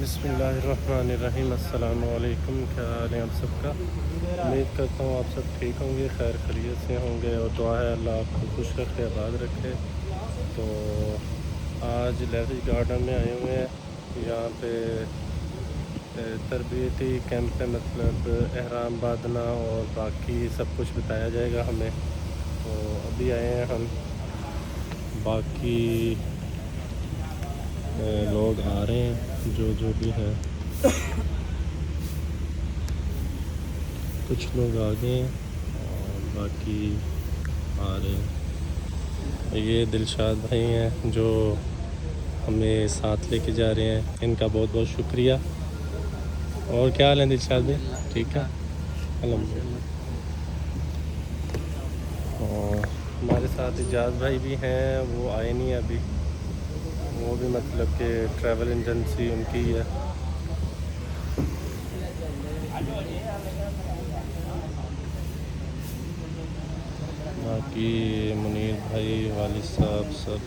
بسم اللہ الرحمن الرحیم۔ السلام علیکم، کیا حال ہے آپ سب کا؟ امید کرتا ہوں آپ سب ٹھیک ہوں گے، خیر خیریت سے ہوں گے، اور دعا ہے اللہ آپ کو خوش رکھے، آباد رکھے۔ تو آج لیوی گارڈن میں آئے ہوئے ہیں، یہاں پہ تربیتی کیمپ ہے، مطلب احرام باندھنا اور باقی سب کچھ بتایا جائے گا ہمیں۔ تو ابھی آئے ہیں ہم، باقی لوگ آ رہے ہیں جو بھی ہیں، کچھ لوگ آ گئے ہیں اور باقی آ رہے ہیں۔ یہ دلشاد بھائی ہیں جو ہمیں ساتھ لے کے جا رہے ہیں، ان کا بہت بہت شکریہ۔ اور کیا حال ہے دلشاد بھائی؟ ٹھیک ہے، الحمدللہ۔ اور ہمارے ساتھ اجاز بھائی بھی ہیں، وہ آئے نہیں ابھی، وہ بھی مطلب کہ ٹریول ایجنسی ان کی ہے۔ باقی منیر بھائی، والد صاحب سب۔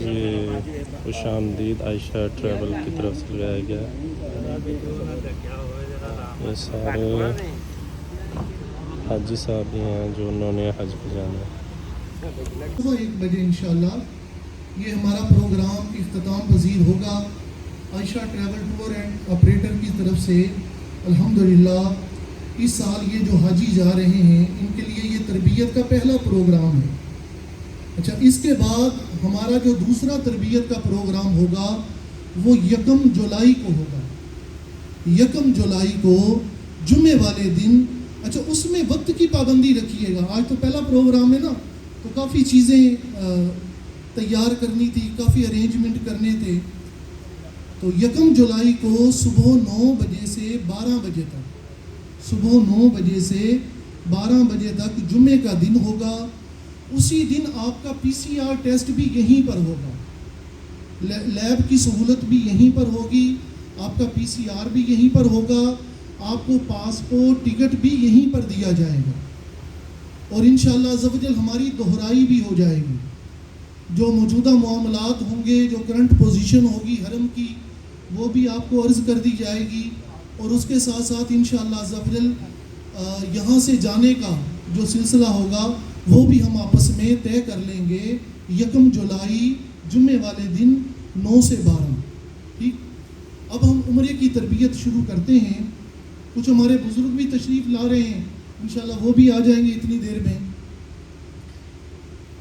یہ خوش آمدید عائشہ ٹریول کی طرف سے لگایا گیا ہے۔ یہ سارے حاجی صاحب بھی ہیں جو انہوں نے حج پہ جانا ہے۔ 1 بجے انشاءاللہ یہ ہمارا پروگرام اختتام پذیر ہوگا۔ عائشہ ٹریول ٹور اینڈ آپریٹر کی طرف سے الحمدللہ اس سال یہ جو حاجی جا رہے ہیں ان کے لیے یہ تربیت کا پہلا پروگرام ہے۔ اچھا، اس کے بعد ہمارا جو دوسرا تربیت کا پروگرام ہوگا وہ 1 جولائی کو ہوگا۔ 1 جولائی کو جمعے والے دن۔ اچھا، اس میں وقت کی پابندی رکھیے گا۔ آج تو پہلا پروگرام ہے نا، تو کافی چیزیں تیار کرنی تھی، کافی ارینجمنٹ کرنے تھے۔ تو 1 جولائی کو صبح 9 بجے سے 12 بجے تک، صبح 9 بجے سے 12 بجے تک جمعے کا دن ہوگا۔ اسی دن آپ کا PCR ٹیسٹ بھی یہیں پر ہوگا، لیب کی سہولت بھی یہیں پر ہوگی، آپ کا PCR بھی یہیں پر ہوگا، آپ کو پاسپورٹ ٹکٹ بھی یہیں پر دیا جائے گا، اور انشاءاللہ عز و جل ہماری دہرائی بھی ہو جائے گی۔ جو موجودہ معاملات ہوں گے، جو کرنٹ پوزیشن ہوگی حرم کی، وہ بھی آپ کو عرض کر دی جائے گی، اور اس کے ساتھ ساتھ انشاءاللہ عز و جل یہاں سے جانے کا جو سلسلہ ہوگا وہ بھی ہم آپس میں طے کر لیں گے 1 جولائی جمعے والے دن 9 سے 12۔ ٹھیک، اب ہم عمرے کی تربیت شروع کرتے ہیں۔ کچھ ہمارے بزرگ بھی تشریف لا رہے ہیں، انشاءاللہ وہ بھی آ جائیں گے اتنی دیر میں۔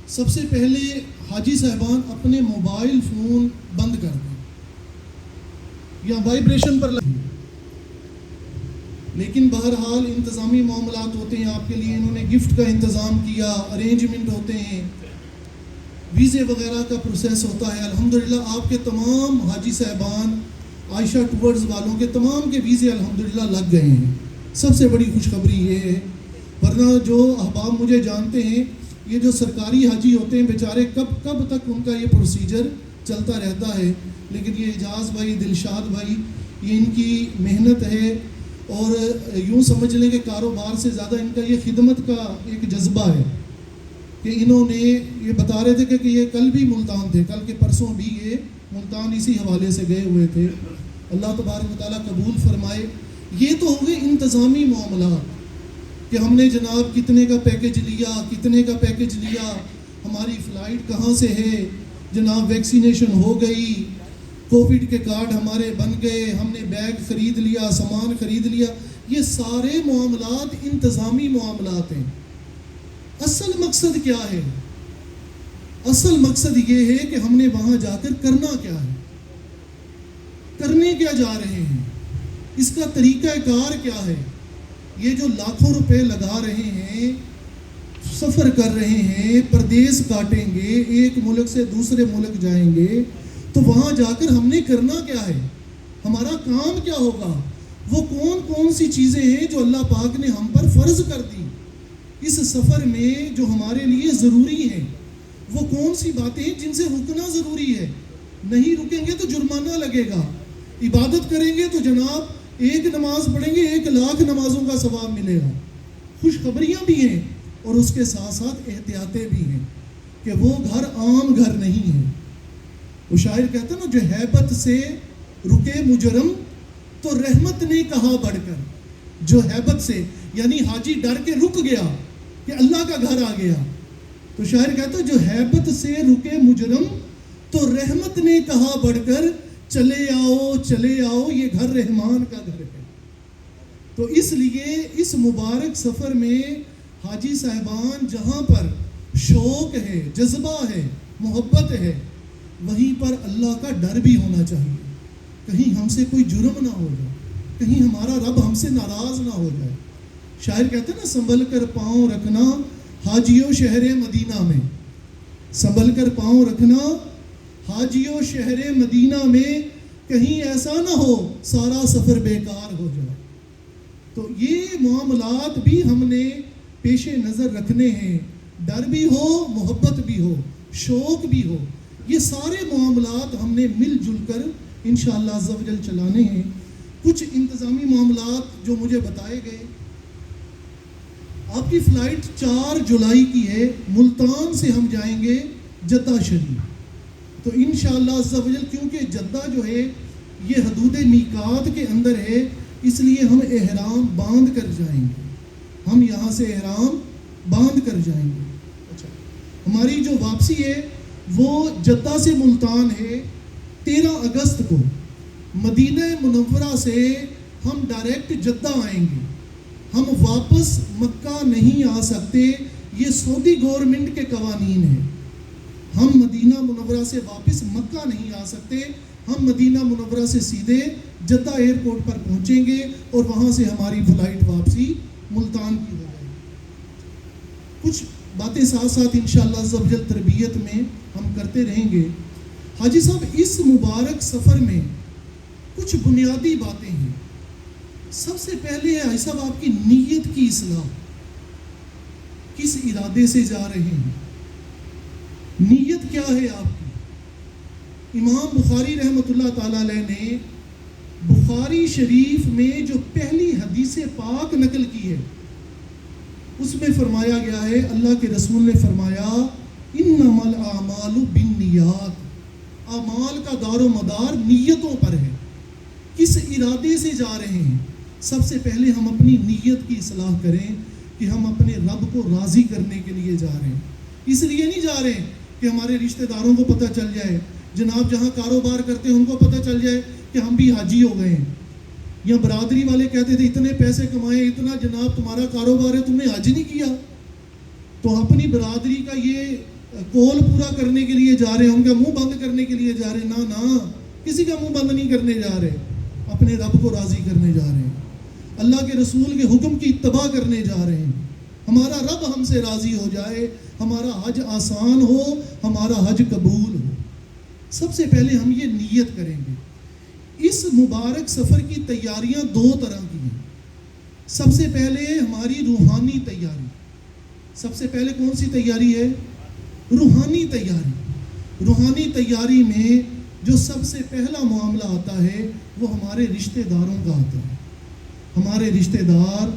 سب سے پہلے حاجی صاحبان اپنے موبائل فون بند کر دیں یا وائبریشن پر لگیں، لیکن بہرحال انتظامی معاملات ہوتے ہیں آپ کے لیے، انہوں نے گفٹ کا انتظام کیا، ارینجمنٹ ہوتے ہیں، ویزے وغیرہ کا پروسیس ہوتا ہے۔ الحمدللہ آپ کے تمام حاجی صاحبان، عائشہ ٹورز والوں کے تمام کے ویزے الحمدللہ لگ گئے ہیں۔ سب سے بڑی خوشخبری یہ ہے، ورنہ جو احباب مجھے جانتے ہیں، یہ جو سرکاری حاجی ہوتے ہیں بیچارے کب تک ان کا یہ پروسیجر چلتا رہتا ہے، لیکن یہ اجاز بھائی، دلشاد بھائی، یہ ان کی محنت ہے، اور یوں سمجھ لیں کہ کاروبار سے زیادہ ان کا یہ خدمت کا ایک جذبہ ہے کہ انہوں نے یہ بتا رہے تھے کہ یہ کل بھی ملتان تھے، کل کے پرسوں بھی یہ ملتان اسی حوالے سے گئے ہوئے تھے۔ اللہ تبارک و تعالیٰ قبول فرمائے۔ یہ تو ہو گئے انتظامی معاملات کہ ہم نے جناب کتنے کا پیکج لیا، کتنے کا پیکج لیا، ہماری فلائٹ کہاں سے ہے، جناب ویکسینیشن ہو گئی، کووڈ کے کارڈ ہمارے بن گئے، ہم نے بیگ خرید لیا، سامان خرید لیا۔ یہ سارے معاملات انتظامی معاملات ہیں۔ اصل مقصد کیا ہے؟ اصل مقصد یہ ہے کہ ہم نے وہاں جا کر کرنا کیا ہے، کرنے کیا جا رہے ہیں، اس کا طریقہ کار کیا ہے۔ یہ جو لاکھوں روپے لگا رہے ہیں، سفر کر رہے ہیں، پردیس کاٹیں گے، ایک ملک سے دوسرے ملک جائیں گے، تو وہاں جا کر ہم نے کرنا کیا ہے، ہمارا کام کیا ہوگا، وہ کون سی چیزیں ہیں جو اللہ پاک نے ہم پر فرض کر دی اس سفر میں، جو ہمارے لیے ضروری ہیں، وہ کون سی باتیں ہیں جن سے رکنا ضروری ہے۔ نہیں رکیں گے تو جرمانہ لگے گا، عبادت کریں گے تو جناب 1 نماز پڑھیں گے 1 لاکھ نمازوں کا ثواب ملے گا۔ خوشخبریاں بھی ہیں اور اس کے ساتھ ساتھ احتیاطیں بھی ہیں کہ وہ گھر عام گھر نہیں ہے. وہ شاعر کہتا نا جو ہیبت سے رکے مجرم تو رحمت نے کہا بڑھ کر. جو ہیبت سے یعنی حاجی ڈر کے رک گیا کہ اللہ کا گھر آ گیا, تو شاعر کہتا جو ہیبت سے رکے مجرم تو رحمت نے کہا بڑھ کر چلے آؤ یہ گھر رحمان کا گھر ہے. تو اس لیے اس مبارک سفر میں حاجی صاحبان جہاں پر شوق ہے, جذبہ ہے, محبت ہے, وہیں پر اللہ کا ڈر بھی ہونا چاہیے. کہیں ہم سے کوئی جرم نہ ہو جائے, کہیں ہمارا رب ہم سے ناراض نہ ہو جائے. شاعر کہتے ہیں نا سنبھل کر پاؤں رکھنا حاجیوں شہر مدینہ میں, سنبھل کر پاؤں رکھنا حاجیوں شہر مدینہ میں, کہیں ایسا نہ ہو سارا سفر بیکار ہو جائے. تو یہ معاملات بھی ہم نے پیش نظر رکھنے ہیں, ڈر بھی ہو, محبت بھی ہو, شوق بھی ہو. یہ سارے معاملات ہم نے مل جل کر انشاءاللہ عز و جل چلانے ہیں. کچھ انتظامی معاملات جو مجھے بتائے گئے, آپ کی فلائٹ 4 جولائی کی ہے, ملتان سے ہم جائیں گے جدہ شریف. تو انشاءاللہ عز و جل کیونکہ جدہ جو ہے یہ حدود میقات کے اندر ہے, اس لیے ہم احرام باندھ کر جائیں گے, ہم یہاں سے احرام باندھ کر جائیں گے. اچھا, ہماری جو واپسی ہے وہ جدہ سے ملتان ہے 13 اگست کو. مدینہ منورہ سے ہم ڈائریکٹ جدہ آئیں گے, ہم واپس مکہ نہیں آ سکتے, یہ سعودی گورنمنٹ کے قوانین ہیں. ہم مدینہ منورہ سے واپس مکہ نہیں آ سکتے, ہم مدینہ منورہ سے سیدھے جدہ ایئرپورٹ پر پہنچیں گے اور وہاں سے ہماری فلائٹ واپسی ملتان کی ہو جائے گی. کچھ باتیں ساتھ ساتھ انشاءاللہ عز و جل تربیت میں ہم کرتے رہیں گے. حاجی صاحب اس مبارک سفر میں کچھ بنیادی باتیں ہیں. سب سے پہلے حاجی صاحب آپ کی نیت کی اصلاح, کس ارادے سے جا رہے ہیں, نیت کیا ہے آپ کی. امام بخاری رحمۃ اللہ تعالی علیہ نے بخاری شریف میں جو پہلی حدیث پاک نقل کی ہے اس میں فرمایا گیا ہے, اللہ کے رسول نے فرمایا انما الاعمال بالنیات, اعمال کا دار و مدار نیتوں پر ہے. کس ارادے سے جا رہے ہیں, سب سے پہلے ہم اپنی نیت کی اصلاح کریں کہ ہم اپنے رب کو راضی کرنے کے لیے جا رہے ہیں. اس لیے نہیں جا رہے کہ ہمارے رشتہ داروں کو پتہ چل جائے, جناب جہاں کاروبار کرتے ہیں ان کو پتہ چل جائے کہ ہم بھی حاجی ہو گئے ہیں, یا برادری والے کہتے تھے اتنے پیسے کمائے, اتنا جناب تمہارا کاروبار ہے, تم نے حج نہیں کیا. تو اپنی برادری کا یہ کول پورا کرنے کے لیے جا رہے ہیں, ان کا منہ بند کرنے کے لیے جا رہے ہیں. نہ کسی کا منہ بند نہیں کرنے جا رہے, اپنے رب کو راضی کرنے جا رہے ہیں, اللہ کے رسول کے حکم کی اتباع کرنے جا رہے ہیں. ہمارا رب ہم سے راضی ہو جائے, ہمارا حج آسان ہو, ہمارا حج قبول ہو. سب سے پہلے ہم یہ نیت کریں گے. اس مبارک سفر کی تیاریاں 2 طرح کی ہیں. سب سے پہلے ہماری روحانی تیاری. سب سے پہلے کون سی تیاری ہے؟ روحانی تیاری. روحانی تیاری میں جو سب سے پہلا معاملہ آتا ہے وہ ہمارے رشتہ داروں کا آتا ہے. ہمارے رشتہ دار,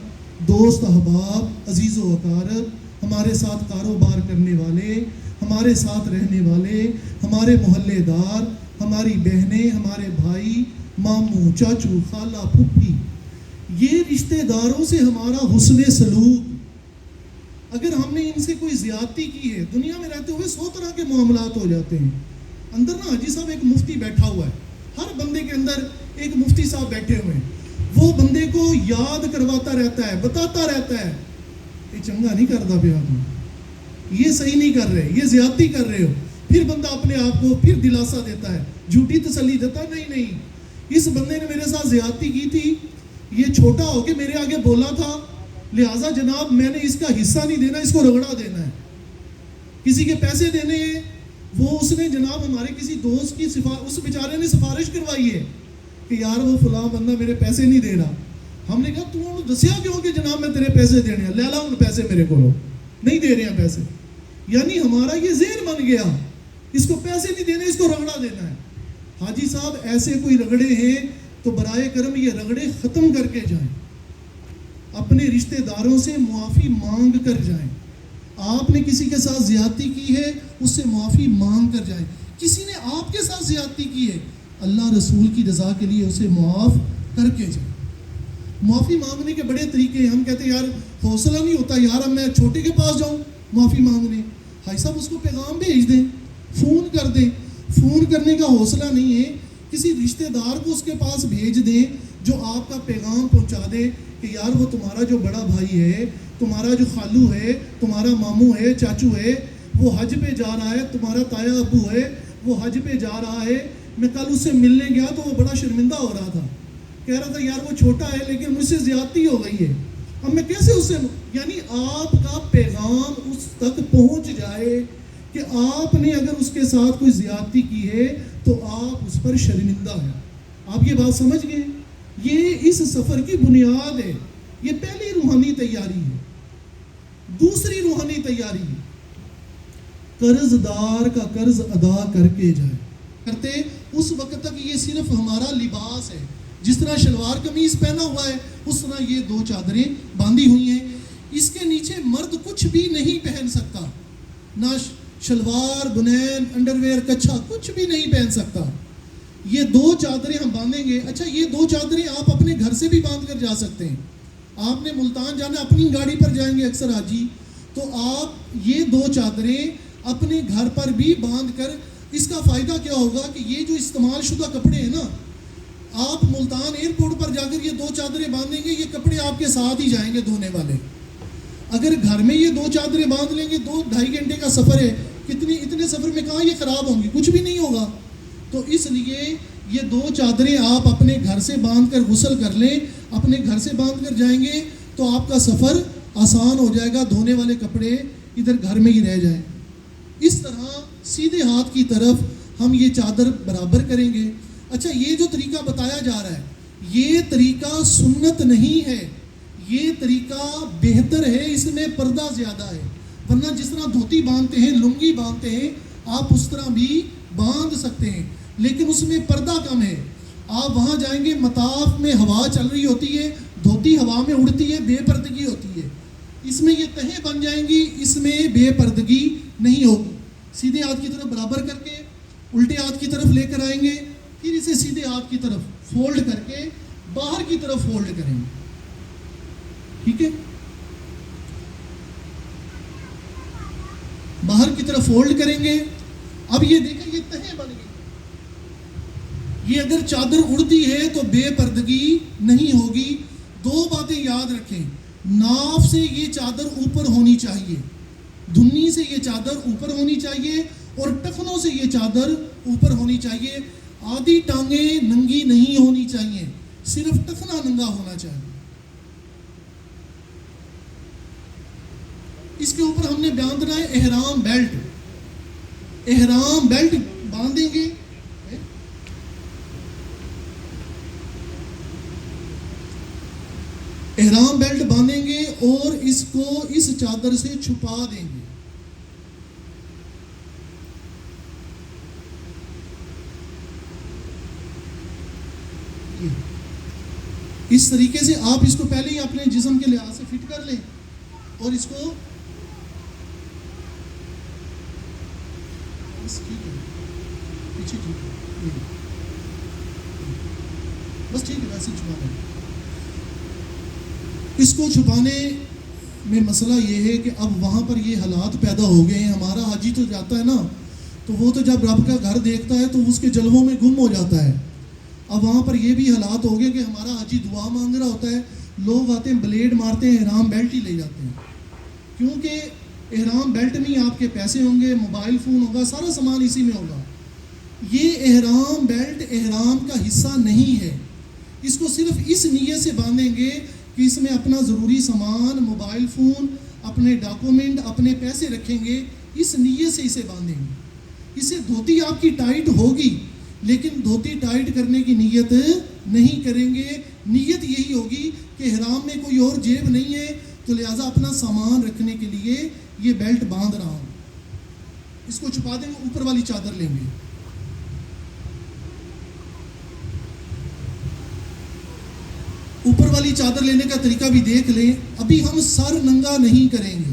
دوست احباب, عزیز و اقارب, ہمارے ساتھ کاروبار کرنے والے, ہمارے ساتھ رہنے والے, ہمارے محلے دار, ہماری بہنیں, ہمارے بھائی, ماموں, چاچو, خالہ, پھپھی, یہ رشتہ داروں سے ہمارا حسن سلوک, اگر ہم نے ان سے کوئی زیادتی کی ہے, دنیا میں رہتے ہوئے 100 طرح کے معاملات ہو جاتے ہیں. اندر نا حاجی صاحب ایک مفتی بیٹھا ہوا ہے, ہر بندے کے اندر ایک مفتی صاحب بیٹھے ہوئے ہیں, وہ بندے کو یاد کرواتا رہتا ہے, بتاتا رہتا ہے یہ چنگا نہیں کرتا پیا, یہ صحیح نہیں کر رہے, یہ زیادتی کر رہے ہو. پھر بندہ اپنے آپ کو پھر دلاسا دیتا ہے, جھوٹی تسلی دیتا ہے, نہیں اس بندے نے میرے ساتھ زیادتی کی تھی, یہ چھوٹا ہو کے میرے آگے بولا تھا, لہٰذا جناب میں نے اس کا حصہ نہیں دینا, اس کو رگڑا دینا ہے. کسی کے پیسے دینے ہیں, وہ اس نے جناب ہمارے کسی دوست کی اس بیچارے نے سفارش کروائی ہے کہ یار وہ فلاں بندہ میرے پیسے نہیں دے رہا. ہم نے کہا تو دسیا کیوں کہ جناب میں تیرے پیسے دینے ہیں, لے لا ان پیسے میرے کو, نہیں دے رہے ہیں پیسے. یعنی ہمارا یہ ذہن بن گیا اس کو پیسے نہیں دینے, اس کو رگڑا دینا ہے. حاجی صاحب ایسے کوئی رگڑے ہیں تو برائے کرم یہ رگڑے ختم کر کے جائیں, اپنے رشتہ داروں سے معافی مانگ کر جائیں. آپ نے کسی کے ساتھ زیادتی کی ہے اس سے معافی مانگ کر جائیں. کسی نے آپ کے ساتھ زیادتی کی ہے اللہ رسول کی رضا کے لیے اسے معاف کر کے جائیں. معافی مانگنے کے بڑے طریقے ہیں. ہم کہتے ہیں یار حوصلہ نہیں ہوتا یار اب میں چھوٹے کے پاس جاؤں معافی مانگنے. بھائی صاحب اس کو پیغام بھیج دیں, فون کر دیں. فون کرنے کا حوصلہ نہیں ہے, کسی رشتہ دار کو اس کے پاس بھیج دیں جو آپ کا پیغام پہنچا دے کہ یار وہ تمہارا جو بڑا بھائی ہے, تمہارا جو خالو ہے, تمہارا ماموں ہے, چاچو ہے, وہ حج پہ جا رہا ہے, تمہارا تایا ابو ہے وہ حج پہ جا رہا ہے. میں کل اس سے ملنے گیا تو وہ بڑا شرمندہ ہو رہا تھا, کہہ رہا تھا یار وہ چھوٹا ہے لیکن مجھ سے زیادتی ہو گئی ہے, اب میں کیسے اس سے. یعنی آپ کا پیغام اس تک پہنچ جائے کہ آپ نے اگر اس کے ساتھ کوئی زیادتی کی ہے تو آپ اس پر شرمندہ ہیں. آپ یہ بات سمجھ گئے؟ یہ اس سفر کی بنیاد ہے. یہ پہلی روحانی تیاری ہے. دوسری روحانی تیاری ہے قرض دار کا قرض ادا کر کے جائے. کرتے اس وقت تک یہ صرف ہمارا لباس ہے. جس طرح شلوار قمیض پہنا ہوا ہے اس طرح یہ 2 چادریں باندھی ہوئی ہیں. اس کے نیچے مرد کچھ بھی نہیں پہن سکتا, نہ شلوار, بنین, انڈرویئر, کچھا کچھ بھی نہیں پہن سکتا. یہ 2 چادریں ہم باندھیں گے. اچھا یہ 2 چادریں آپ اپنے گھر سے بھی باندھ کر جا سکتے ہیں. آپ نے ملتان جانا, اپنی گاڑی پر جائیں گے اکثر حاجی, تو آپ یہ 2 چادریں اپنے گھر پر بھی باندھ کر, اس کا فائدہ کیا ہوگا کہ یہ جو استعمال شدہ کپڑے ہیں نا, آپ ملتان ایئرپورٹ پر جا کر یہ 2 چادریں باندھیں گے, یہ کپڑے آپ کے ساتھ ہی جائیں گے دھونے والے. اگر گھر میں یہ 2 چادریں باندھ لیں گے, 2-2.5 گھنٹے کا سفر ہے, اتنے سفر میں کہاں یہ خراب ہوں گی, کچھ بھی نہیں ہوگا. تو اس لیے یہ 2 چادریں آپ اپنے گھر سے باندھ کر غسل کر لیں, اپنے گھر سے باندھ کر جائیں گے تو آپ کا سفر آسان ہو جائے گا. دھونے والے کپڑے ادھر گھر میں ہی رہ جائیں. اس طرح سیدھے ہاتھ کی طرف ہم یہ چادر برابر کریں گے. اچھا یہ جو طریقہ بتایا جا رہا ہے یہ طریقہ سنت نہیں ہے, یہ طریقہ بہتر ہے, اس میں پردہ زیادہ ہے. ورنہ جس طرح دھوتی باندھتے ہیں, لنگی باندھتے ہیں, آپ اس طرح بھی باندھ سکتے ہیں, لیکن اس میں پردہ کم ہے. آپ وہاں جائیں گے, مطاف میں ہوا چل رہی ہوتی ہے, دھوتی ہوا میں اڑتی ہے, بے پردگی ہوتی ہے. اس میں یہ تہیں بن جائیں گی, اس میں بے پردگی نہیں ہوگی. سیدھے ہاتھ کی طرف برابر کر کے الٹے ہاتھ کی طرف لے کر آئیں گے, پھر اسے سیدھے ہاتھ کی طرف فولڈ کر کے باہر کی طرف فولڈ کریں گے. ٹھیک ہے, باہر کی طرف فولڈ کریں گے. اب یہ دیکھیں یہ تہیں بن گئی. یہ اگر چادر اڑتی ہے تو بے پردگی نہیں ہوگی. 2 باتیں یاد رکھیں, ناف سے یہ چادر اوپر ہونی چاہیے, دھنی سے یہ چادر اوپر ہونی چاہیے, اور ٹخنوں سے یہ چادر اوپر ہونی چاہیے. آدھی ٹانگیں ننگی نہیں ہونی چاہیے, صرف ٹخنا ننگا ہونا چاہیے. اس کے اوپر ہم نے باندھنا ہے احرام بیلٹ. احرام بیلٹ باندھیں گے, احرام بیلٹ باندھیں گے اور اس کو اس چادر سے چھپا دیں گے. اس طریقے سے آپ اس کو پہلے ہی اپنے جسم کے لحاظ سے فٹ کر لیں اور اس کو پیچھے بس ٹھیک ہے ویسے چھپا دیں. اس کو چھپانے میں مسئلہ یہ ہے کہ اب وہاں پر یہ حالات پیدا ہو گئے ہیں. ہمارا حاجی تو جاتا ہے نا, تو وہ تو جب رب کا گھر دیکھتا ہے تو اس کے جلووں میں گم ہو جاتا ہے. اب وہاں پر یہ بھی حالات ہو گئے کہ ہمارا حاجی دعا مانگ رہا ہوتا ہے, لوگ آتے ہیں بلیڈ مارتے ہیں, احرام بیلٹ ہی لے جاتے ہیں. کیونکہ احرام بیلٹ میں آپ کے پیسے ہوں گے, موبائل فون ہوگا, سارا سامان اسی میں ہوگا. یہ احرام بیلٹ احرام کا حصہ نہیں ہے. اس کو صرف اس نیت سے باندھیں گے کہ اس میں اپنا ضروری سامان, موبائل فون, اپنے ڈاکومنٹ, اپنے پیسے رکھیں گے. اس نیت سے اسے باندھیں گے. اسے دھوتی آپ کی ٹائٹ ہوگی لیکن دھوتی ٹائٹ کرنے کی نیت نہیں کریں گے. نیت یہی ہوگی کہ احرام میں کوئی اور جیب نہیں ہے تو لہٰذا اپنا سامان رکھنے کے لیے یہ بیلٹ باندھ رہا ہوں. اس کو چھپا دیں گے, اوپر والی چادر لیں گے. اوپر والی چادر لینے کا طریقہ بھی دیکھ لیں. ابھی ہم سر ننگا نہیں کریں گے,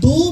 2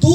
2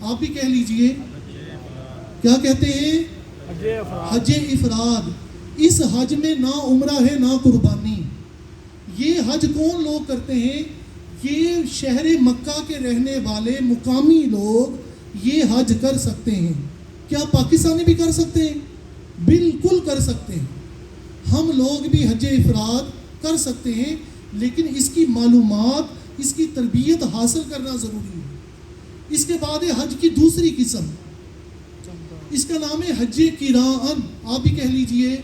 آپ بھی کہہ لیجئے, کیا کہتے ہیں؟ حج افراد. اس حج میں نہ عمرہ ہے نہ قربانی. یہ حج کون لوگ کرتے ہیں؟ یہ شہر مکہ کے رہنے والے مقامی لوگ یہ حج کر سکتے ہیں. کیا پاکستانی بھی کر سکتے ہیں؟ بالکل کر سکتے ہیں. ہم لوگ بھی حج افراد کر سکتے ہیں, لیکن اس کی معلومات, اس کی تربیت حاصل کرنا ضروری ہے. اس کے بعد ہے حج کی دوسری قسم, اس کا نام ہے حج قران. آپ بھی کہہ لیجئے.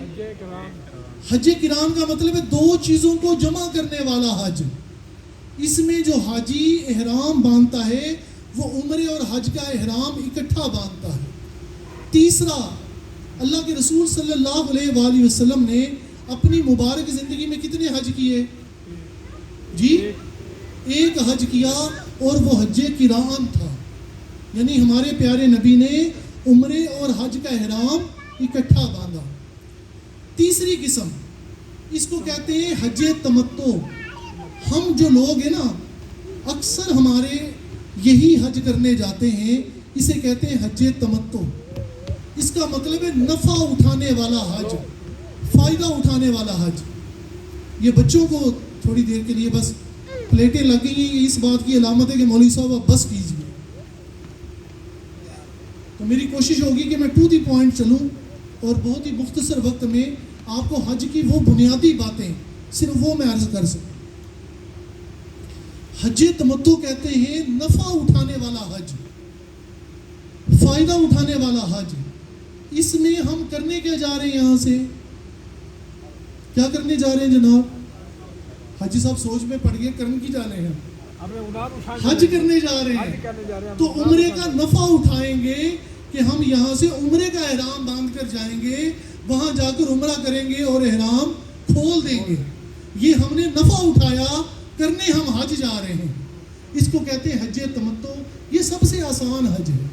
حج قران کا مطلب ہے دو چیزوں کو جمع کرنے والا حج. اس میں جو حاجی احرام باندھتا ہے وہ عمرے اور حج کا احرام اکٹھا باندھتا ہے. تیسرا, اللہ کے رسول صلی اللہ علیہ وآلہ وسلم نے اپنی مبارک زندگی میں کتنے حج کیے؟ جی, ایک حج کیا, اور وہ حج قران تھا. یعنی ہمارے پیارے نبی نے عمرے اور حج کا احرام اکٹھا باندھا. تیسری قسم, اس کو کہتے ہیں حج تمتع. ہم جو لوگ ہیں نا, اکثر ہمارے یہی حج کرنے جاتے ہیں, اسے کہتے ہیں حج تمتع. اس کا مطلب ہے نفع اٹھانے والا حج, فائدہ اٹھانے والا حج. یہ بچوں کو تھوڑی دیر کے لیے بس پلیٹیں لگ گئی ہیں, اس بات کی علامت ہے کہ مولوی صاحب آپ بس کیجیے. تو میری کوشش ہوگی کہ میں ٹو دی پوائنٹ چلوں اور بہت ہی مختصر وقت میں آپ کو حج کی وہ بنیادی باتیں صرف وہ میں عرض کر سکوں. حج تمتع کہتے ہیں نفع اٹھانے والا حج, فائدہ اٹھانے والا حج. اس میں ہم کرنے کیا جا رہے ہیں؟ یہاں سے کیا کرنے جا رہے ہیں جناب؟ حاجی صاحب سوچ میں پڑ گئے, کرنے کی جا رہے ہیں, حج کرنے جا رہے ہیں. تو عمرے کا نفع اٹھائیں گے کہ ہم یہاں سے عمرے کا احرام باندھ کر جائیں گے, وہاں جا کر عمرہ کریں گے اور احرام کھول دیں گے. یہ ہم نے نفع اٹھایا, کرنے ہم حج جا رہے ہیں. اس کو کہتے ہیں حج تمتع. یہ سب سے آسان حج ہے.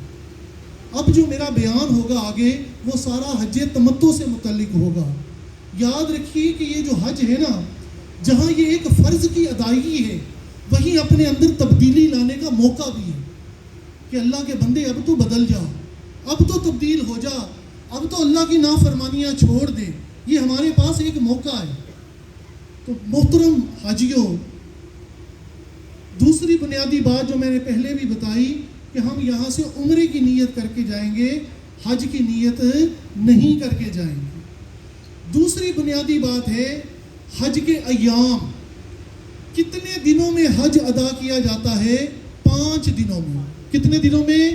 اب جو میرا بیان ہوگا آگے وہ سارا حج تمتع سے متعلق ہوگا. یاد رکھیے کہ یہ جو حج ہے نا, جہاں یہ ایک فرض کی ادائیگی ہے, وہیں اپنے اندر تبدیلی لانے کا موقع بھی ہے کہ اللہ کے بندے اب تو بدل جا, اب تو تبدیل ہو جا, اب تو اللہ کی نافرمانیاں چھوڑ دے. یہ ہمارے پاس ایک موقع ہے. تو محترم حاجیوں, دوسری بنیادی بات جو میں نے پہلے بھی بتائی کہ ہم یہاں سے عمرے کی نیت کر کے جائیں گے, حج کی نیت نہیں کر کے جائیں گے. دوسری بنیادی بات ہے حج کے ایام. کتنے دنوں میں حج ادا کیا جاتا ہے؟ 5 دنوں میں. کتنے دنوں میں؟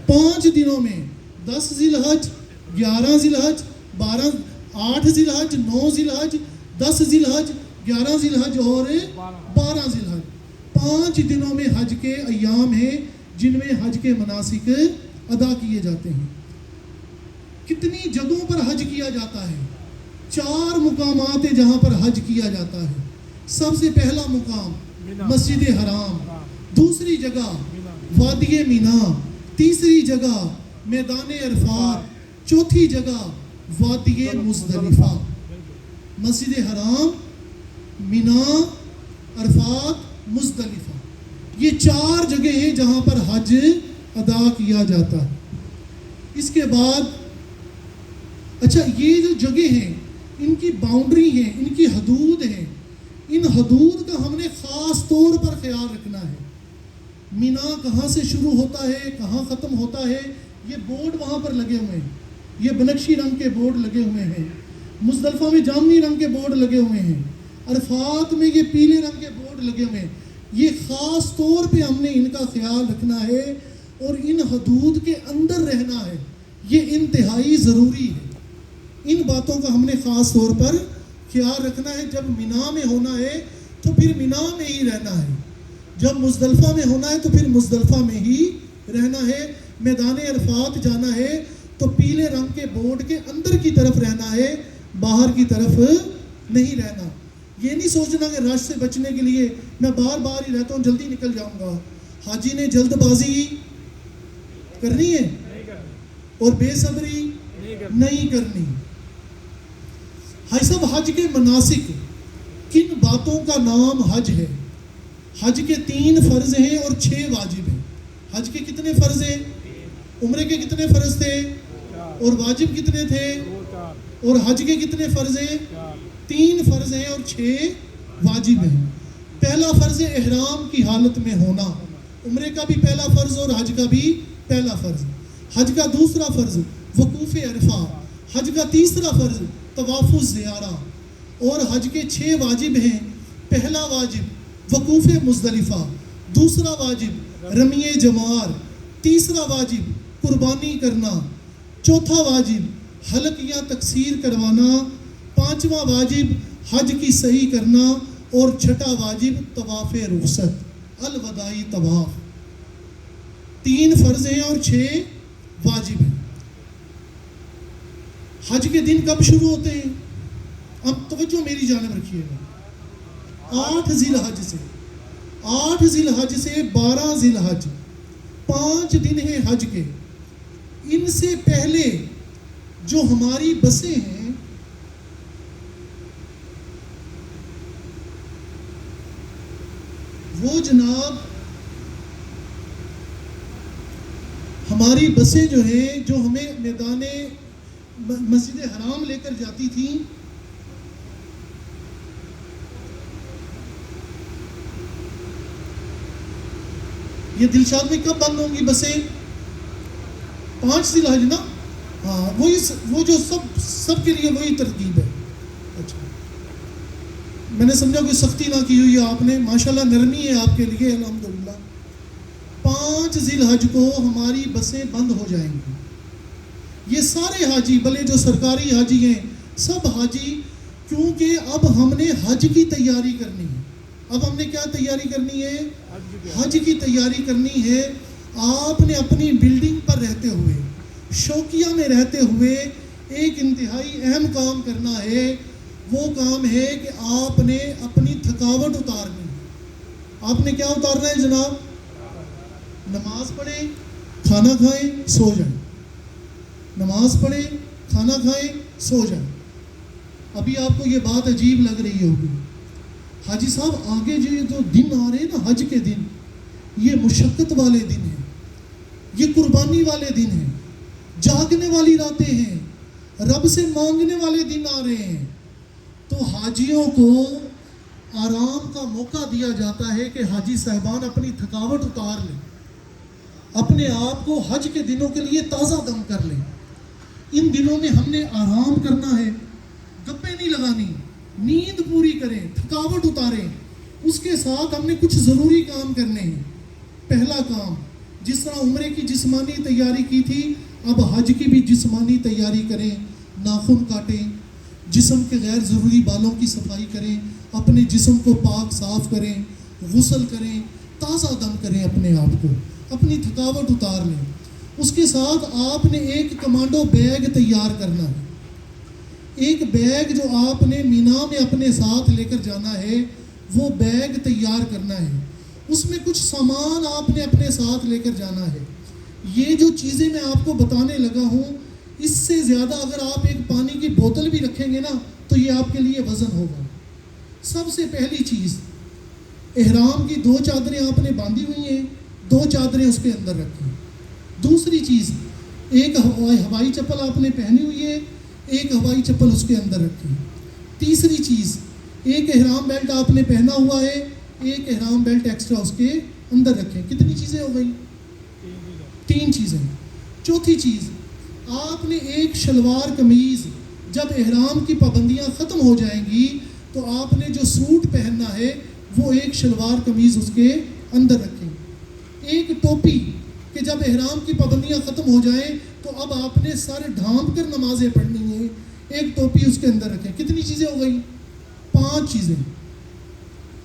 5 دنوں میں. 10 ذی الحج, 11 ذی الحج, 8 ذی الحج, 9 ذی الحج, 10 ذی الحج, 11 ذی الحج اور 12 ذی الحج. 5 دنوں میں حج کے ایام ہیں جن میں حج کے مناسک ادا کیے جاتے ہیں. کتنی جگہوں پر حج کیا جاتا ہے؟ 4 مقامات ہیں جہاں پر حج کیا جاتا ہے. سب سے پہلا مقام مسجد حرام, دوسری جگہ وادی مینا, تیسری جگہ میدان عرفات, چوتھی جگہ وادی مزدلفہ. مسجد حرام, مینا, عرفات, مزدلفہ, یہ 4 جگہیں ہیں جہاں پر حج ادا کیا جاتا ہے. اس کے بعد اچھا, یہ جو جگہ ہیں ان کی باؤنڈری ہیں, ان کی حدود ہیں. ان حدود کا ہم نے خاص طور پر خیال رکھنا ہے. مینا کہاں سے شروع ہوتا ہے, کہاں ختم ہوتا ہے, یہ بورڈ وہاں پر لگے ہوئے ہیں. یہ بنفشی رنگ کے بورڈ لگے ہوئے ہیں. مزدلفہ میں جامنی رنگ کے بورڈ لگے ہوئے ہیں. عرفات میں یہ پیلے رنگ کے بورڈ لگے ہوئے ہیں. یہ خاص طور پہ ہم نے ان کا خیال رکھنا ہے اور ان حدود کے اندر رہنا ہے. یہ انتہائی ضروری ہے. ان باتوں کا ہم نے خاص طور پر خیال رکھنا ہے. جب مینا میں ہونا ہے تو پھر مینا میں ہی رہنا ہے. جب مزدلفہ میں ہونا ہے تو پھر مزدلفہ میں ہی رہنا ہے. میدان عرفات جانا ہے تو پیلے رنگ کے بورڈ کے اندر کی طرف رہنا ہے, باہر کی طرف نہیں رہنا. یہ نہیں سوچنا کہ رش سے بچنے کے لیے میں بار بار ہی رہتا ہوں, جلدی نکل جاؤں گا. حاجی نے جلد بازی کرنی ہے اور بے صبری نہیں کرنی. حج صاحب, حج کے مناسک, کن باتوں کا نام حج ہے؟ حج کے 3 فرض ہیں اور 6 واجب ہیں. حج کے کتنے فرض ہیں؟ عمرے کے کتنے فرض تھے؟ اور واجب کتنے تھے؟ اور حج کے کتنے فرض ہیں؟ 3 فرض ہیں اور 6 واجب ہیں۔ پہلا فرض احرام کی حالت میں ہونا، عمرے کا بھی پہلا فرض اور حج کا بھی پہلا فرض۔ حج کا دوسرا فرض وقوف عرفہ، حج کا تیسرا فرض طواف الزیارہ، اور حج کے 6 واجب ہیں۔ پہلا واجب وقوف مزدلفہ، دوسرا واجب رمی جمار، تیسرا واجب قربانی کرنا، چوتھا واجب حلق یا تقصیر کروانا، پانچواں واجب حج کی صحیح کرنا، اور چھٹا واجب طواف رخصت الوداعی طواف۔ 3 فرض ہیں اور 6 واجب ہیں۔ حج کے دن کب شروع ہوتے ہیں؟ اب توجہ میری جانب رکھیے گا۔ 8 ذی الحج سے 12 ذی الحج، 5 دن ہیں حج کے۔ ان سے پہلے جو ہماری بسیں ہیں وہ جناب ہماری بسیں جو ہیں جو ہمیں میدان مسجد حرام لے کر جاتی تھیں، یہ دلشاد میں کب بند ہوں گی بسیں؟ 5 ذی الحج نا؟ ہاں، وہ جو سب کے لیے وہی ترتیب ہے۔ اچھا، میں نے سمجھا کوئی سختی نہ کی ہوئی ہے آپ نے، ماشاءاللہ نرمی ہے آپ کے لیے، الحمدللہ۔ 5 ذی الحج کو ہماری بسیں بند ہو جائیں گی۔ یہ سارے حاجی، بھلے جو سرکاری حاجی ہیں، سب حاجی، کیونکہ اب ہم نے حج کی تیاری کرنی ہے۔ اب ہم نے کیا تیاری کرنی ہے؟ حج کی تیاری کرنی ہے۔ آپ نے اپنی بلڈنگ پر رہتے ہوئے، شوقیہ میں رہتے ہوئے ایک انتہائی اہم کام کرنا ہے۔ وہ کام ہے کہ آپ نے اپنی تھکاوٹ اتارنی ہے۔ آپ نے کیا اتارنا ہے جناب؟ نماز پڑھیں، کھانا کھائیں، سو جائیں۔ نماز پڑھیں، کھانا کھائیں، سو جائیں۔ ابھی آپ کو یہ بات عجیب لگ رہی ہوگی، حاجی صاحب آگے جو دن آ رہے ہیں نا، حج کے دن، یہ مشقت والے دن ہیں، یہ قربانی والے دن ہیں، جاگنے والی راتیں ہیں، رب سے مانگنے والے دن آ رہے ہیں۔ تو حاجیوں کو آرام کا موقع دیا جاتا ہے کہ حاجی صاحبان اپنی تھکاوٹ اتار لیں، اپنے آپ کو حج کے دنوں کے لیے تازہ دم کر لیں۔ ان دنوں میں ہم نے آرام کرنا ہے، گپیں نہیں لگانی، نیند پوری کریں، تھکاوٹ اتاریں۔ اس کے ساتھ ہم نے کچھ ضروری کام کرنے ہیں۔ پہلا کام، جس طرح عمرے کی جسمانی تیاری کی تھی، اب حج کی بھی جسمانی تیاری کریں۔ ناخن کاٹیں، جسم کے غیر ضروری بالوں کی صفائی کریں، اپنے جسم کو پاک صاف کریں، غسل کریں، تازہ دم کریں، اپنے آپ کو، اپنی تھکاوٹ اتار لیں۔ اس کے ساتھ آپ نے ایک کمانڈو بیگ تیار کرنا ہے۔ ایک بیگ جو آپ نے مینا میں اپنے ساتھ لے کر جانا ہے، وہ بیگ تیار کرنا ہے۔ اس میں کچھ سامان آپ نے اپنے ساتھ لے کر جانا ہے۔ یہ جو چیزیں میں آپ کو بتانے لگا ہوں، اس سے زیادہ اگر آپ ایک پانی کی بوتل بھی رکھیں گے نا تو یہ آپ کے لیے وزن ہوگا۔ سب سے پہلی چیز، احرام کی 2 چادریں آپ نے باندھی ہوئی ہیں، 2 چادریں اس کے اندر رکھیں۔ دوسری چیز، ایک ہوائی چپل آپ نے پہنی ہوئی ہے، ایک ہوائی چپل اس کے اندر رکھیں۔ تیسری چیز، ایک احرام بیلٹ آپ نے پہنا ہوا ہے، ایک احرام بیلٹ ایکسٹرا اس کے اندر رکھیں۔ کتنی چیزیں ہو گئی؟ 3 چیزیں۔ چوتھی چیز، آپ نے ایک شلوار قمیض، جب احرام کی پابندیاں ختم ہو جائیں گی تو آپ نے جو سوٹ پہننا ہے وہ ایک شلوار قمیض اس کے اندر رکھیں۔ ایک ٹوپی، کہ جب احرام کی پابندیاں ختم ہو جائیں تو اب آپ نے سر ڈھانپ کر نمازیں پڑھنی ہیں، ایک ٹوپی اس کے اندر رکھیں۔ کتنی چیزیں ہو گئی؟ 5 چیزیں،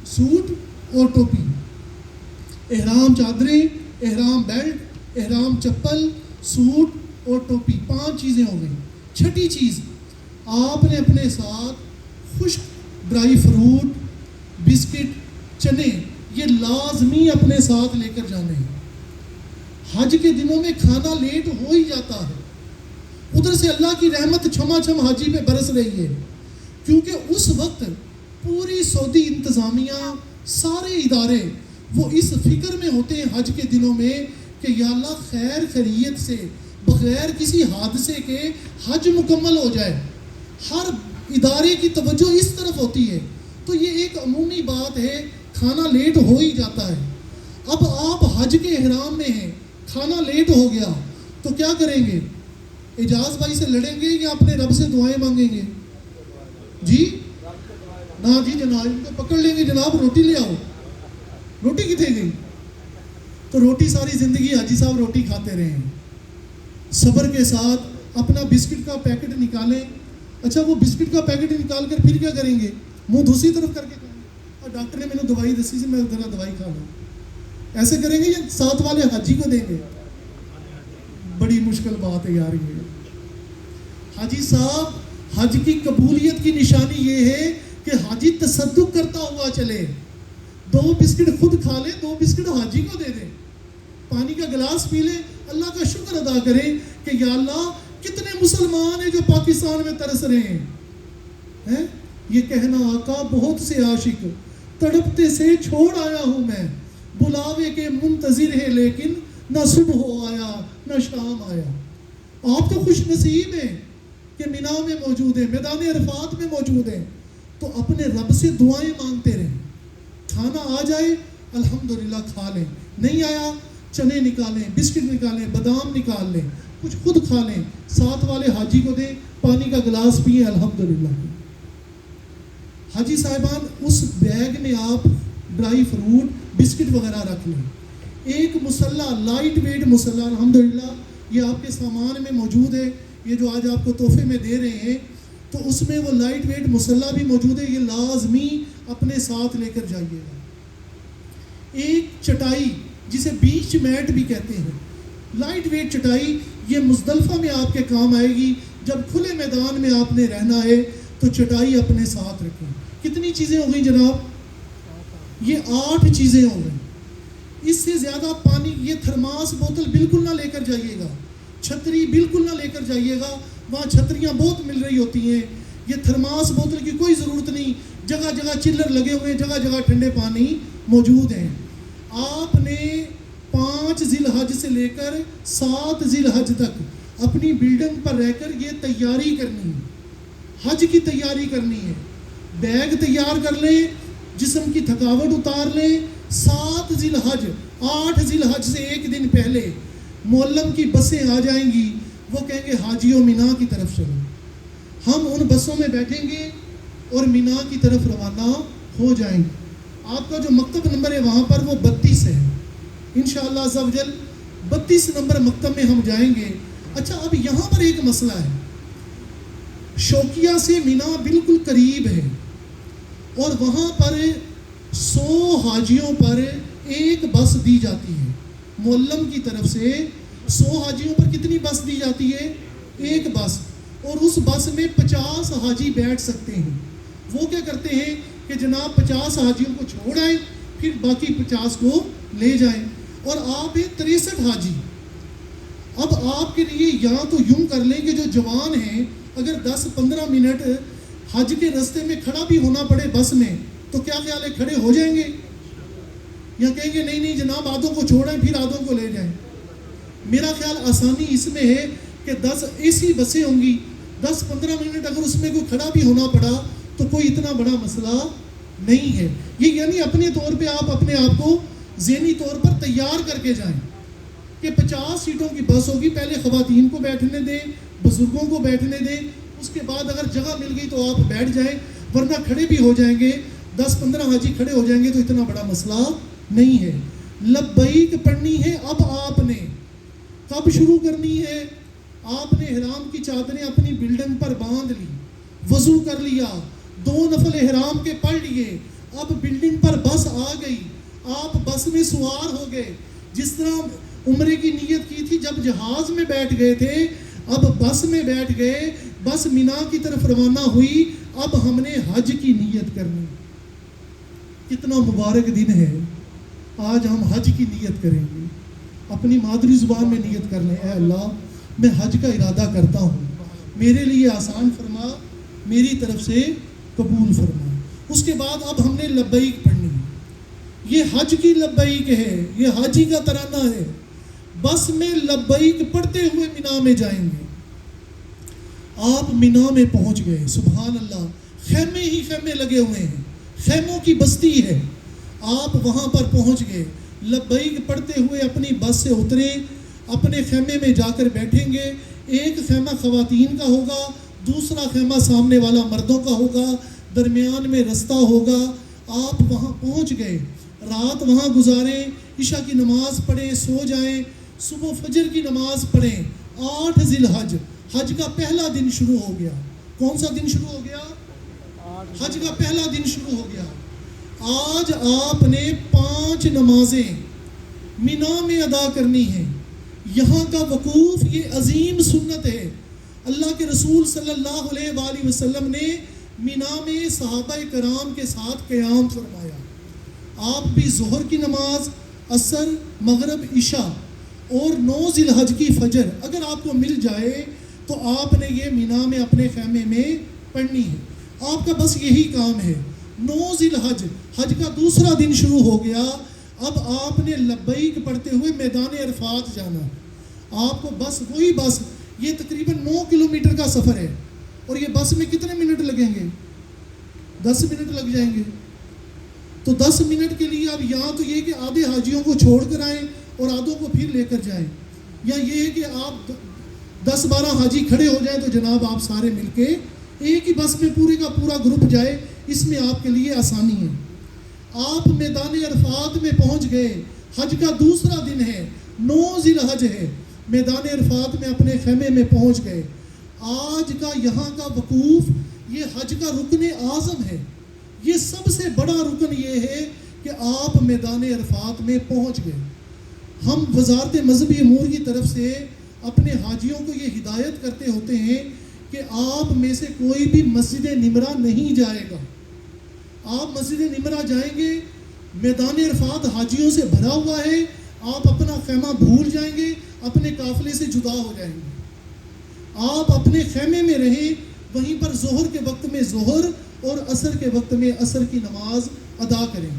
سوٹ اور ٹوپی، احرام چادریں، احرام بیلٹ، احرام چپل، سوٹ اور ٹوپی، 5 چیزیں ہو گئیں۔ چھٹی چیز، آپ نے اپنے ساتھ خشک ڈرائی فروٹ، بسکٹ، چنے، یہ لازمی اپنے ساتھ لے کر جانے ہیں۔ حج کے دنوں میں کھانا لیٹ ہو ہی جاتا ہے، ادھر سے اللہ کی رحمت چھما چھم حاجی پہ برس رہی ہے، کیونکہ اس وقت پوری سعودی انتظامیہ، سارے ادارے وہ اس فکر میں ہوتے ہیں حج کے دنوں میں کہ یا اللہ خیر خیریت سے بغیر کسی حادثے کے حج مکمل ہو جائے. ہر ادارے کی توجہ اس طرف ہوتی ہے. تو یہ ایک عمومی بات ہے, کھانا لیٹ ہو ہی جاتا ہے. اب آپ حج کے احرام میں ہیں, کھانا لیٹ ہو گیا تو کیا کریں گے؟ اعجاز بھائی سے لڑیں گے یا اپنے رب سے دعائیں مانگیں گے؟ جی نا جی جناب, ان کو پکڑ لیں گے, جناب روٹی لے آؤ. روٹی کتنے گئی؟ تو روٹی ساری زندگی حاجی صاحب روٹی کھاتے رہے ہیں. صبر کے ساتھ اپنا بسکٹ کا پیکٹ نکالیں. اچھا وہ بسکٹ کا پیکٹ نکال کر پھر کیا کریں گے؟ منہ دوسری طرف کر کے کھائیں گے. اور ڈاکٹر نے میں نے دوائی دسی سے میں ذرا دوائی کھا لوں, ایسے کریں گے یا ساتھ والے حاجی کو دیں گے؟ بڑی مشکل بات ہے یار. یہ حاجی صاحب, حج کی قبولیت کی نشانی یہ ہے کہ حاجی تصدق کرتا ہوا چلے. 2 بسکٹ خود کھا لے, 2 بسکٹ حاجی کو دے دیں, پانی کا گلاس پی لے, اللہ کا شکر ادا کریں کہ یا اللہ کتنے مسلمان ہیں جو پاکستان میں ترس رہے ہیں. یہ کہنا آقا بہت سے عاشق تڑپتے سے چھوڑ آیا ہوں میں, بلاوے کے منتظر ہے لیکن نہ صبح آیا نہ شام آیا. آپ تو خوش نصیب ہیں کہ مینا میں موجود ہیں, میدان عرفات میں موجود ہیں. تو اپنے رب سے دعائیں مانگتے رہیں. کھانا آ جائے الحمدللہ کھا لیں, نہیں آیا چنے نکالیں, بسکٹ نکالیں, بادام نکال لیں, کچھ خود کھا لیں, ساتھ والے حاجی کو دیں, پانی کا گلاس پئیں الحمدللہ. حاجی صاحبان اس بیگ میں آپ ڈرائی فروٹ بسکٹ وغیرہ رکھ لیں. ایک مسلح, لائٹ ویٹ مسلح الحمدللہ یہ آپ کے سامان میں موجود ہے. یہ جو آج آپ کو تحفے میں دے رہے ہیں تو اس میں وہ لائٹ ویٹ مسلح بھی موجود ہے, یہ لازمی اپنے ساتھ لے کر جائیے گا. ایک چٹائی جسے بیچ میٹ بھی کہتے ہیں, لائٹ ویٹ چٹائی, یہ مزدلفہ میں آپ کے کام آئے گی. جب کھلے میدان میں آپ نے رہنا ہے تو چٹائی اپنے ساتھ رکھیں. کتنی چیزیں ہو گئیں جناب؟ یہ 8 چیزیں ہو گئیں. اس سے زیادہ پانی, یہ تھرماس بوتل بالکل نہ لے کر جائیے گا, چھتری بالکل نہ لے کر جائیے گا, وہاں چھتریاں بہت مل رہی ہوتی ہیں. یہ تھرماس بوتل کی کوئی ضرورت نہیں, جگہ جگہ چلر لگے ہوئے ہیں, جگہ جگہ ٹھنڈے پانی موجود ہیں. آپ نے 5 ذی الحج سے لے کر 7 ذی الحج تک اپنی بلڈنگ پر رہ کر یہ تیاری کرنی ہے, حج کی تیاری کرنی ہے. بیگ تیار کر لیں, جسم کی تھکاوٹ اتار لیں. 7 ذی الحج, 8 ذی الحج سے 1 دن پہلے معلم کی بسیں آ جائیں گی, وہ کہیں گے حاجیوں مینا کی طرف چلو. ہم ان بسوں میں بیٹھیں گے اور مینا کی طرف روانہ ہو جائیں گے. آپ کا جو مکتب نمبر ہے وہاں پر وہ 32 ہے, انشاءاللہ عز و جل 32 نمبر مکتب میں ہم جائیں گے. اچھا اب یہاں پر ایک مسئلہ ہے, شوقیہ سے مینا بالکل قریب ہے اور وہاں پر 100 حاجیوں پر ایک بس دی جاتی ہے. معلم کی طرف سے 100 حاجیوں پر کتنی بس دی جاتی ہے؟ ایک بس. اور اس بس میں 50 حاجی بیٹھ سکتے ہیں. وہ کیا کرتے ہیں کہ جناب 50 حاجیوں کو چھوڑ آئیں, پھر باقی 50 کو لے جائیں. اور آپ ہیں 63 حاجی. اب آپ کے لیے یہاں تو یوں کر لیں کہ جو جوان ہیں اگر 10-15 منٹ حج کے رستے میں کھڑا بھی ہونا پڑے بس میں تو کیا خیال ہے, کھڑے ہو جائیں گے یا کہیں گے نہیں نہیں جناب آدھوں کو چھوڑیں پھر آدھوں کو لے جائیں؟ میرا خیال آسانی اس میں ہے کہ 10 ایسی بسیں ہوں گی, 10-15 منٹ اگر اس میں کوئی کھڑا بھی ہونا پڑا تو کوئی اتنا بڑا مسئلہ نہیں ہے. یہ یعنی اپنے طور پہ آپ اپنے آپ کو ذہنی طور پر تیار کر کے جائیں کہ 50 سیٹوں کی بس ہوگی, پہلے خواتین کو بیٹھنے دیں, بزرگوں کو بیٹھنے دیں, اس کے بعد اگر جگہ مل گئی تو آپ بیٹھ جائیں, ورنہ کھڑے بھی ہو جائیں گے. 10-15 حاجی کھڑے ہو جائیں گے تو اتنا بڑا مسئلہ نہیں ہے. لبیک پڑھنی ہے. اب آپ نے کب شروع کرنی ہے؟ آپ نے احرام کی چادریں اپنی بلڈنگ پر باندھ لی, وضو کر لیا, 2 نفل احرام کے پڑھ لیے. اب بلڈنگ پر بس آ گئی, آپ بس میں سوار ہو گئے. جس طرح عمرے کی نیت کی تھی جب جہاز میں بیٹھ گئے تھے, اب بس میں بیٹھ گئے, بس مینا کی طرف روانہ ہوئی. اب ہم نے حج کی نیت کرنی. کتنا مبارک دن ہے, آج ہم حج کی نیت کریں گے. اپنی مادری زبان میں نیت کر لیں, اے اللہ میں حج کا ارادہ کرتا ہوں, میرے لیے آسان فرما, میری طرف سے قبول فرما. اس کے بعد اب ہم نے لبیک پڑھنی ہے. یہ حج کی لبیک ہے, یہ حاجی کا ترانہ ہے. بس میں لبیک پڑھتے ہوئے مینا میں جائیں گے. آپ مینا میں پہنچ گئے, سبحان اللہ, خیمے ہی خیمے لگے ہوئے ہیں, خیموں کی بستی ہے. آپ وہاں پر پہنچ گئے, لبیک پڑھتے ہوئے اپنی بس سے اترے, اپنے خیمے میں جا کر بیٹھیں گے. ایک خیمہ خواتین کا ہوگا, دوسرا خیمہ سامنے والا مردوں کا ہوگا, درمیان میں رستہ ہوگا. آپ وہاں پہنچ گئے, رات وہاں گزاریں, عشاء کی نماز پڑھیں, سو جائیں, صبح فجر کی نماز پڑھیں. 8 ذی الحج, حج کا پہلا دن شروع ہو گیا. کون سا دن شروع ہو گیا؟ حج کا پہلا دن شروع ہو گیا. آج آپ نے 5 نمازیں مینا میں ادا کرنی ہیں. یہاں کا وقوف یہ عظیم سنت ہے. اللہ کے رسول صلی اللہ علیہ وآلہ وسلم نے مینا میں صحابہ کرام کے ساتھ قیام فرمایا. آپ بھی ظہر کی نماز, عصر, مغرب, عشاء اور 9 ذی الحج کی فجر اگر آپ کو مل جائے تو آپ نے یہ مینا میں اپنے خیمے میں پڑھنی ہے. آپ کا بس یہی کام ہے. 9 ذی الحج, حج کا دوسرا دن شروع ہو گیا. اب آپ نے لبیک پڑھتے ہوئے میدان عرفات جانا. آپ کو بس وہی بس, یہ تقریباً 9 کلومیٹر کا سفر ہے, اور یہ بس میں کتنے منٹ لگیں گے؟ 10 منٹ لگ جائیں گے. تو 10 منٹ کے لیے اب یہاں تو یہ کہ آدھے حاجیوں کو چھوڑ کر آئیں اور آدھوں کو پھر لے کر جائیں, یا یہ ہے کہ آپ 10-12 حاجی کھڑے ہو جائیں تو جناب آپ سارے مل کے ایک ہی بس میں پورے کا پورا گروپ جائے. اس میں آپ کے لیے آسانی ہے. آپ میدان عرفات میں پہنچ گئے, حج کا دوسرا دن ہے, 9 ذی الحج ہے. میدان عرفات میں اپنے خیمے میں پہنچ گئے. آج کا یہاں کا وقوف یہ حج کا رکن اعظم ہے. یہ سب سے بڑا رکن یہ ہے کہ آپ میدان عرفات میں پہنچ گئے. ہم وزارت مذہبی امور کی طرف سے اپنے حاجیوں کو یہ ہدایت کرتے ہوتے ہیں کہ آپ میں سے کوئی بھی مسجد نمرہ نہیں جائے گا. آپ مسجد نمرہ جائیں گے, میدان عرفات حاجیوں سے بھرا ہوا ہے, آپ اپنا خیمہ بھول جائیں گے, اپنے قافلے سے جدا ہو جائیں گے. آپ اپنے خیمے میں رہیں, وہیں پر ظہر کے وقت میں ظہر اور عصر کے وقت میں عصر کی نماز ادا کریں.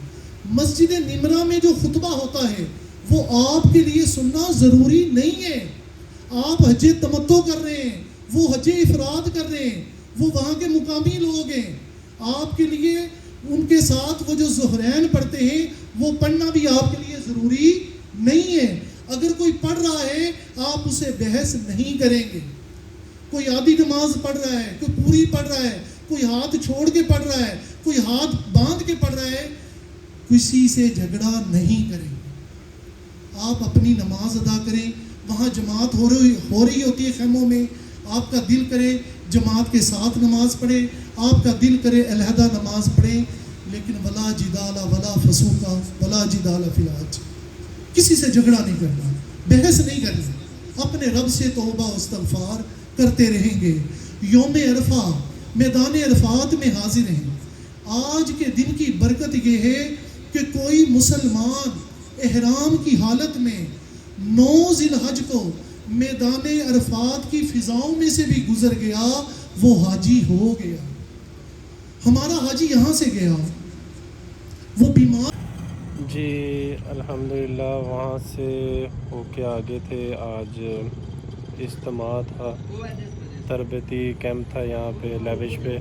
مسجد نمرہ میں جو خطبہ ہوتا ہے وہ آپ کے لیے سننا ضروری نہیں ہے. آپ حج تمتع کر رہے ہیں, وہ حج افراد کر رہے ہیں, وہ وہاں کے مقامی لوگ ہیں. آپ کے لیے ان کے ساتھ وہ جو ظہرین پڑھتے ہیں وہ پڑھنا بھی آپ کے لیے ضروری نہیں ہے. اگر کوئی پڑھ رہا ہے آپ اسے بحث نہیں کریں گے. کوئی آدھی نماز پڑھ رہا ہے, کوئی پوری پڑھ رہا ہے, کوئی ہاتھ چھوڑ کے پڑھ رہا ہے, کوئی ہاتھ باندھ کے پڑھ رہا ہے, کسی سے جھگڑا نہیں کریں. آپ اپنی نماز ادا کریں. وہاں جماعت ہو رہی ہوتی ہے خیموں میں, آپ کا دل کرے جماعت کے ساتھ نماز پڑھے, آپ کا دل کرے علیحدہ نماز پڑھیں, لیکن ولا جدال ولا فسوق ولا جدال فی الحج, کسی سے جھگڑا نہیں کرنا, بحث نہیں کرنی, اپنے رب سے توبہ و استغفار کرتے رہیں گے. یوم عرفہ میدان عرفات میں حاضر ہیں. آج کے دن کی برکت یہ ہے کہ کوئی مسلمان احرام کی حالت میں 9 ذی الحج کو میدان عرفات کی فضاؤں میں سے بھی گزر گیا, وہ حاجی ہو گیا. ہمارا حاجی یہاں سے گیا, وہ بیمار. جی الحمدللہ وہاں سے ہو کے آگے تھے. آج اجتماع تھا, تربیتی کیمپ تھا یہاں پہ لیوش پہ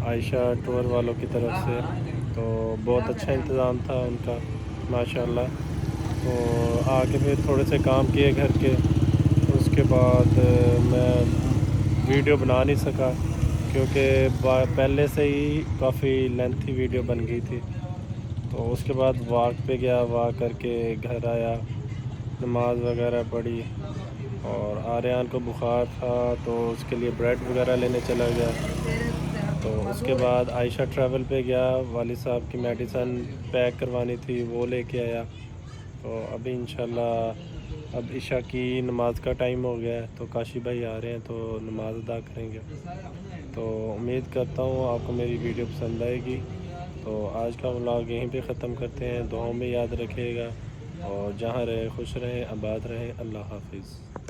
عائشہ ٹور والوں کی طرف سے. تو بہت اچھا انتظام تھا ان کا ماشاءاللہ. تو آگے پھر تھوڑے سے کام کیے گھر کے. اس کے بعد میں ویڈیو بنا نہیں سکا کیونکہ پہلے سے ہی کافی لینتھی ویڈیو بن گئی تھی. تو اس کے بعد واک پہ گیا, واک کر کے گھر آیا, نماز وغیرہ پڑھی, اور آریان کو بخار تھا تو اس کے لیے بریڈ وغیرہ لینے چلا گیا. تو اس کے بعد عائشہ ٹریول پہ گیا, والد صاحب کی میڈیسن پیک کروانی تھی وہ لے کے آیا. تو ابھی انشاءاللہ اب عشاء کی نماز کا ٹائم ہو گیا ہے, تو کاشی بھائی آ رہے ہیں تو نماز ادا کریں گے. تو امید کرتا ہوں آپ کو میری ویڈیو پسند آئے گی. تو آج کا ولاگ یہیں پہ ختم کرتے ہیں. دعاؤں میں یاد رکھیے گا, اور جہاں رہے خوش رہیں, آباد رہیں. اللہ حافظ.